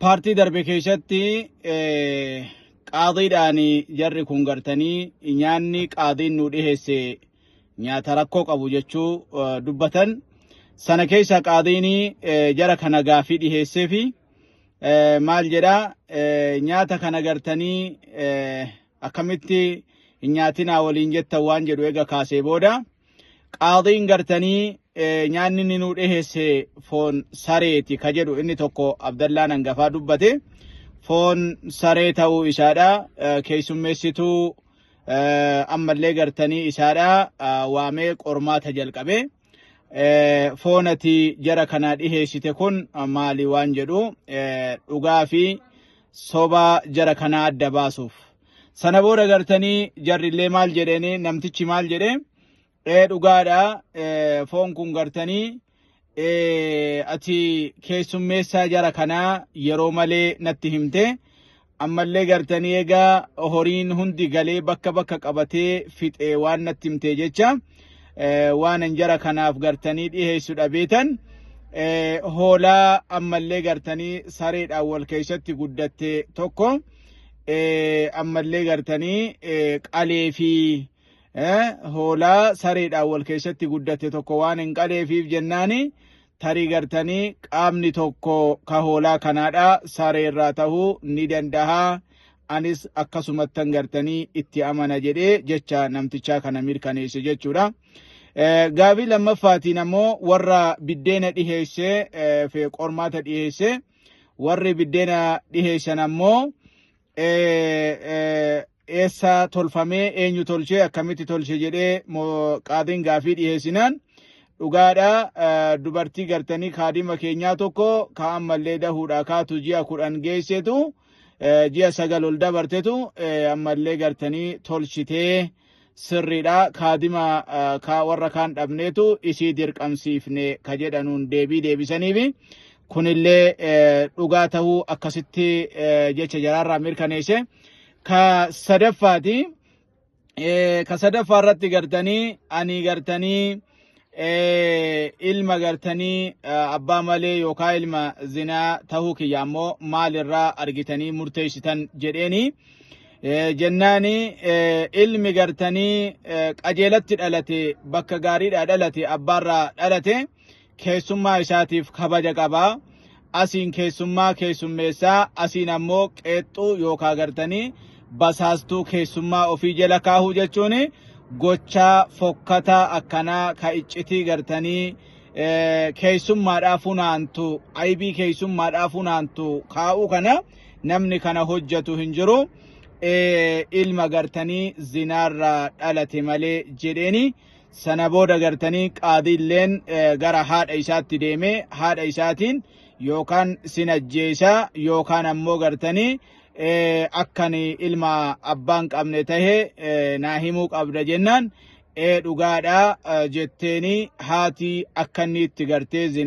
paartii darbe keessatti qaadiidhaan jarri kun gartanii nyaanni qaadiin nu dhiheesse nyaata rakkoo qabu jechuu dubbatan. Sana keessa qaadiin jara kana gaafii dhiheessee fi maal jedha nyaata kana gartanii akkamitti nyaatinaa waliin jettan waan jedhu eega kaasee booda qaadiin gartanii nyaanni nu dhiheesse foon sareeti ka jedhu inni tokko Abdallaan hangafaa dubbate. Foon saree ta'uu isaadha keessummeessituu ammallee gartanii isaadha waamee qormaata jalqabe. Foon ati jara kana dhiheessite kun maali waan jedhu dhugaa fi soba jara kana adda baasuuf. Sana booda gartanii jarrillee maal jedheni namtichi maal jedhe dhugaadha foon kun gartanii ati keessummeessaa jara kana yeroo malee natti himte ammallee gartanii egaa horiin hundi galee bakka qabatee fixee waan natti himte jecha waan jara kanaaf gartanii dhiheessu dhabeetan hoolaa ammallee gartanii sareedhaan wal keessatti guddatte tokko ammallee gartanii qalee fi hoolaa sareedhaan wal keessatti guddatte tokko waan hin qaleefiif jennaani tarii gartanii qaamni tokko ka hoolaa kanaadha sareerraa tahuu ni dandaha anis akkasumattan gartanii itti amana jedhee jecha namtichaa kana mirkaneesse jechuudha. Gaafii lammaffaatiin ammoo warra biddeena dhiheesse fi qormaata dhiheesse warri biddeena dhiheessan ammoo eessa tolfamee eenyu tolchee akkamitti tolche jedhee qaadiin gaafii dhiheessinaan dhugaadha dubartii gartanii kaadima keenyaa tokko ka ammallee dahuudha kaatu ji'a 10 geessetu ji'a 9 ol dabartetu ammallee gartanii tolchitee sirriidha kaadima warra kaan dhabneetu isii dirqamsiifne ka jedhanuun deebii deebisaniifi kunillee dhugaa tahuu akkasitti jecha jaraarraa mirkaneesse. Ka sadaffaa irratti gartanii ani gartanii ilma gartanii abbaa malee yookaan ilma zinaa tahuu kiyya ammoo maalirraa argitanii murteessitan jedheeni jennaani ilmi gartanii qajeelatti dhalate bakka gaariidhaa dhalate abbaarraa dhalate keessummaa isaatiif kabaja qabaa. Asiin keessummaa keessummeessaa asiin ammoo qeexxuu yookaan gartanii basaastuu keessummaa ofii jala kaahuu jechuun gochaa fokkataa akkanaa ka iccitii gartanii keessummaadhaaf funaantu aybii keessummaadhaaf funaantu kaa'uu kana namni kana hojjetu hin jiru ilma gartanii zinaarraa dhalate malee jedheeni. Sana booda gartanii qaadiilleen gara haadha isaatti deemee haadha isaatiin yookaan sin ajjeesaa yookaan ammoo gartanii akkan ilma abbaan qabne tahe naa himuu qabda jennaan dhugaadha jetteeni haati akka inni itti gartee zina